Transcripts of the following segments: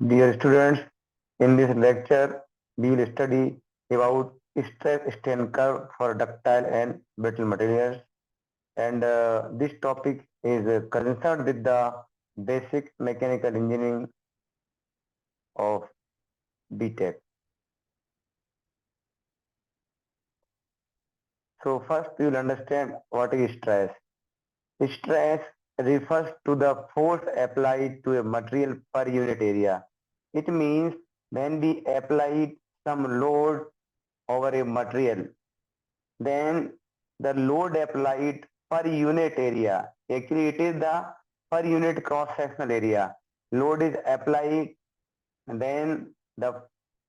Dear students, in this lecture, we will study about stress strain curve for ductile and brittle materials. And this topic is concerned with the basic mechanical engineering of BTech. So first, we will understand what is stress. Stress refers to the force applied to a material per unit area. It means when we apply some load over a material, then the load applied per unit area, actually it is the per unit cross sectional area. Load is applied, and then the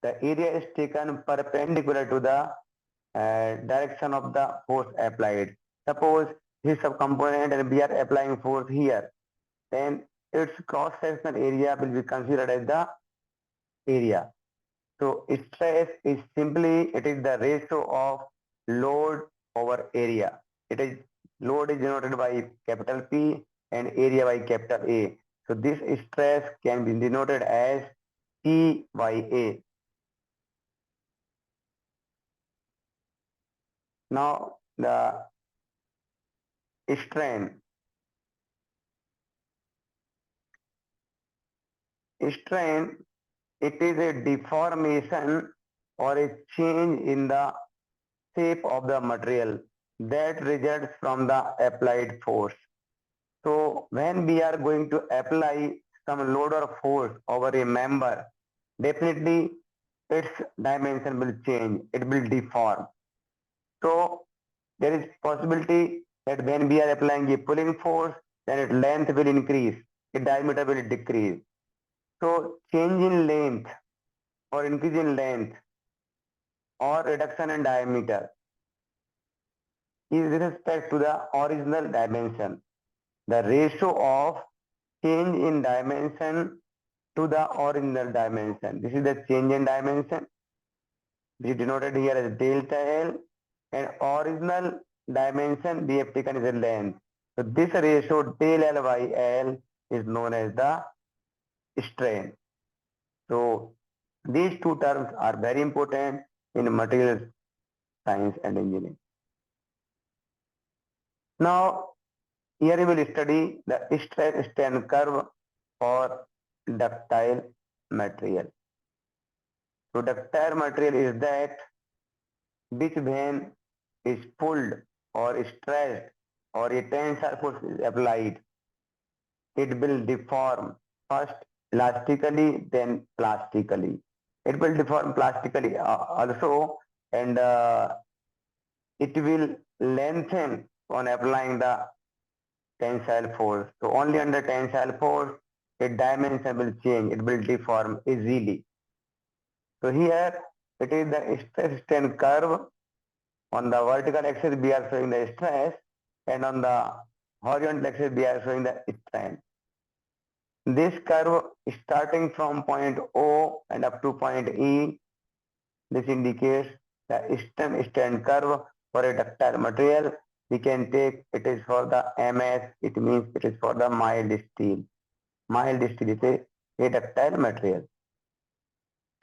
area is taken perpendicular to the direction of the force applied. Suppose this subcomponent and we are applying force here, then its cross sectional area will be considered as the area. So stress is simply, it is the ratio of load over area. It is load is denoted by capital P and area by capital A. So this stress can be denoted as P by A. Now the strain. Strain, it is a deformation or a change in the shape of the material that results from the applied force. So when we are going to apply some load or force over a member, definitely its dimension will change, it will deform. So there is possibility that when we are applying a pulling force, then its length will increase, its diameter will decrease. So change in length or increase in length or reduction in diameter is with respect to the original dimension. The ratio of change in dimension to the original dimension. This is the change in dimension, which is denoted here as delta L, and original dimension we have taken as a length. So this ratio del L by L is known as the strain. So these two terms are very important in materials science and engineering. Now here we will study the stress strain curve for ductile material. So ductile material is that which when is pulled or stressed or a tensile force is applied, it will deform first elastically, then plastically. It will deform plastically also, and it will lengthen on applying the tensile force. So only under tensile force, its dimension will change. It will deform easily. So here it is the stress strain curve. On the vertical axis, we are showing the stress, and on the horizontal axis, we are showing the strain. This curve starting from point O and up to point E, this indicates the strain curve for a ductile material. We can take it is for the MS, it means it is for the mild steel. Mild steel is a ductile material.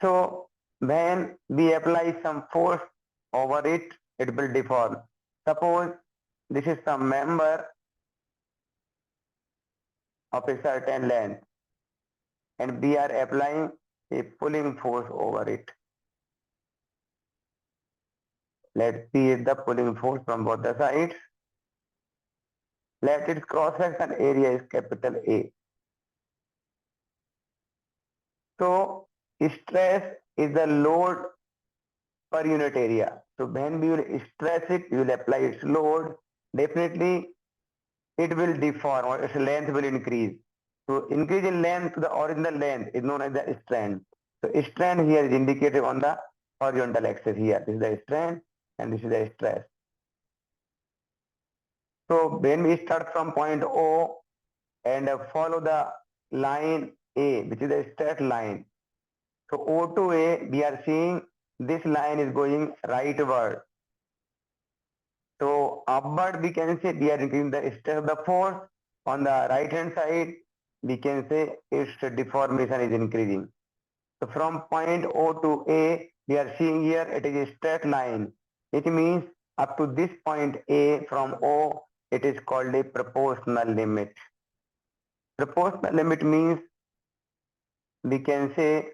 So when we apply some force over it, it will deform. Suppose this is some member of a certain length and we are applying a pulling force over it. Let P is the pulling force from both the sides. Let its cross section area is capital A. So stress is the load per unit area. So when we will stress it, we will apply its load. Definitely it will deform or its length will increase. So increase in length to the original length is known as the strain. So strain here is indicated on the horizontal axis here. This is the strain and this is the stress. So when we start from point O and follow the line A, which is a straight line. So O to A, we are seeing this line is going rightward. So upward we can say we are increasing the stress of the force. On the right hand side, we can say its deformation is increasing. So from point O to A, we are seeing here it is a straight line. It means up to this point A from O, it is called a proportional limit. Proportional limit means we can say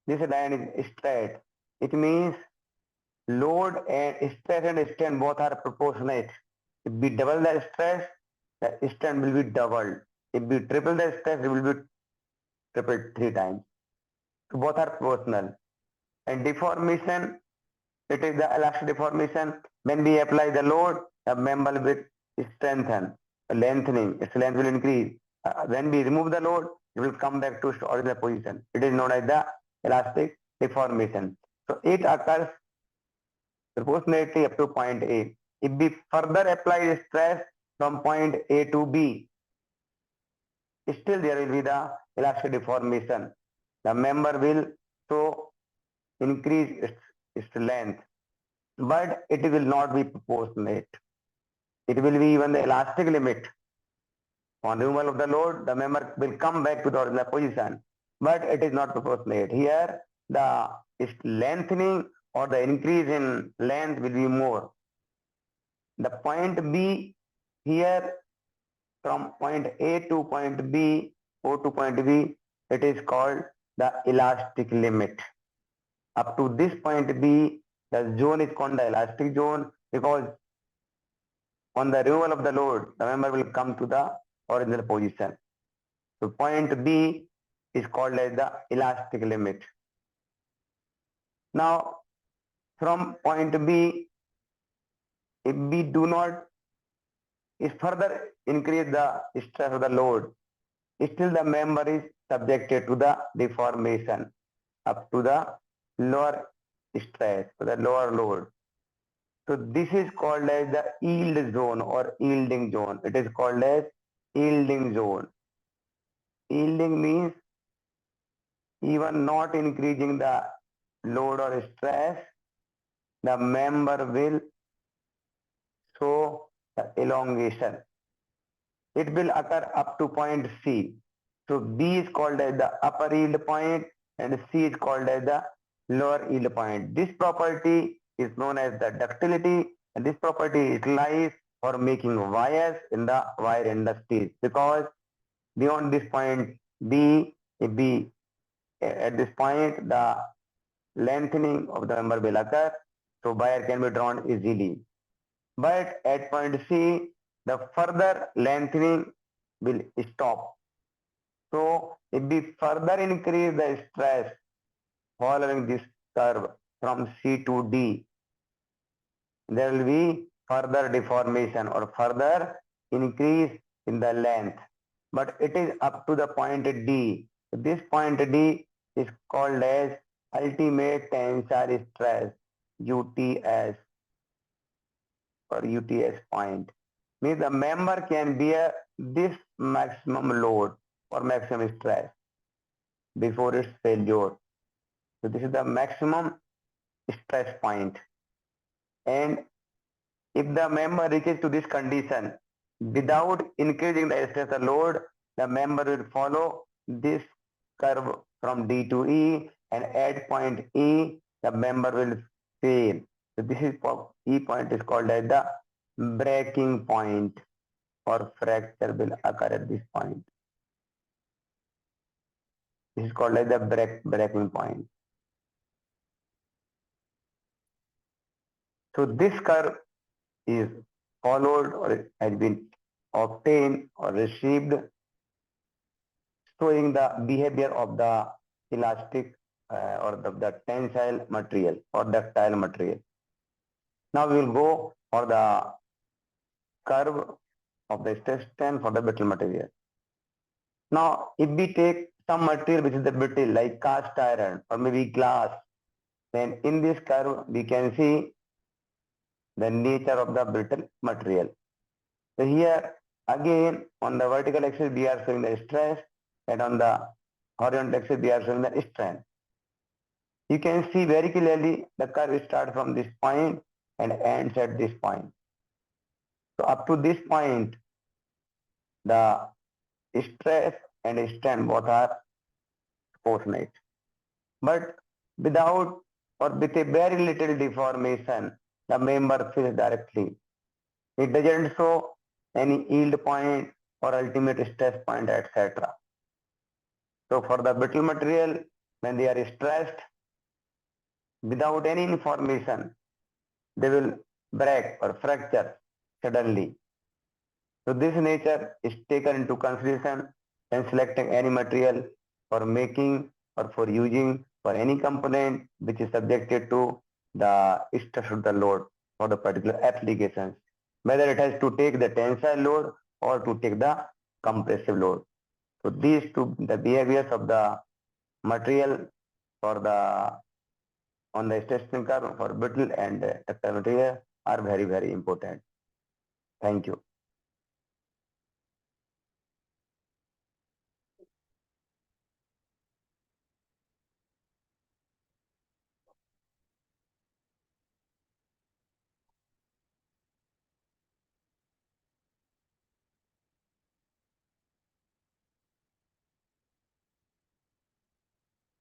this line is straight. It means load and stress and strain both are proportionate. If we double the stress, the strain will be doubled. If we triple the stress, it will be tripled 3 times. So both are proportional. And deformation, it is the elastic deformation. When we apply the load, the member will strengthen, lengthening, its length will increase. When we remove the load, it will come back to its original position. It is known as the elastic deformation. So it occurs proportionately up to point A. If we further apply stress from point A to B, still there will be the elastic deformation. The member will so increase its length, but it will not be proportionate. It will be even the elastic limit. On removal of the load, the member will come back to the original position, but it is not proportionate. Here, the lengthening or the increase in length will be more. The point B here from point A to point B, O to point B, it is called the elastic limit. Up to this point B, the zone is called the elastic zone because on the removal of the load, the member will come to the original position. So point B is called as the elastic limit. Now, from point B, if we do not further increase the stress of the load, still the member is subjected to the deformation up to the lower stress, to the lower load. So this is called as the yield zone or yielding zone. It is called as yielding zone. Yielding means even not increasing the load or stress, the member will show the elongation. It will occur up to point C. So B is called as the upper yield point and C is called as the lower yield point. This property is known as the ductility, and this property is lies for making wires in the wire industries, because beyond this point B, if B at this point the lengthening of the member will occur, so wire can be drawn easily. But at point C, the further lengthening will stop. So if we further increase the stress following this curve from C to D, there will be further deformation or further increase in the length. But it is up to the point D. This point D is called as ultimate tensile stress, UTS or UTS point. Means the member can bear this maximum load or maximum stress before its failure. So this is the maximum stress point. And if the member reaches to this condition without increasing the stress or load, the member will follow this curve from D to E, and at point E, the member will fail. So this is E point is called as the breaking point, or fracture will occur at this point. This is called as the breaking point. So this curve is followed or has been obtained or received, showing the behavior of the elastic or the tensile material or ductile material. Now we will go for the curve of the stress strain for the brittle material. Now, if we take some material which is the brittle like cast iron or maybe glass, then in this curve we can see the nature of the brittle material. So here again on the vertical axis we are showing the stress, and on the horizontal axis we are showing the strain. You can see very clearly the curve starts from this point and ends at this point. So up to this point, the stress and strain both are proportionate. but without or with a very little deformation, the member feels directly. It doesn't show any yield point or ultimate stress point, etc. So for the brittle material, when they are stressed without any information, they will break or fracture suddenly. So this nature is taken into consideration when selecting any material for making or for using for any component which is subjected to the stress of the load for the particular applications, whether it has to take the tensile load or to take the compressive load. So these two, the behaviors of the material for the on the stress curve for brittle and ductile material are very, very important. Thank you.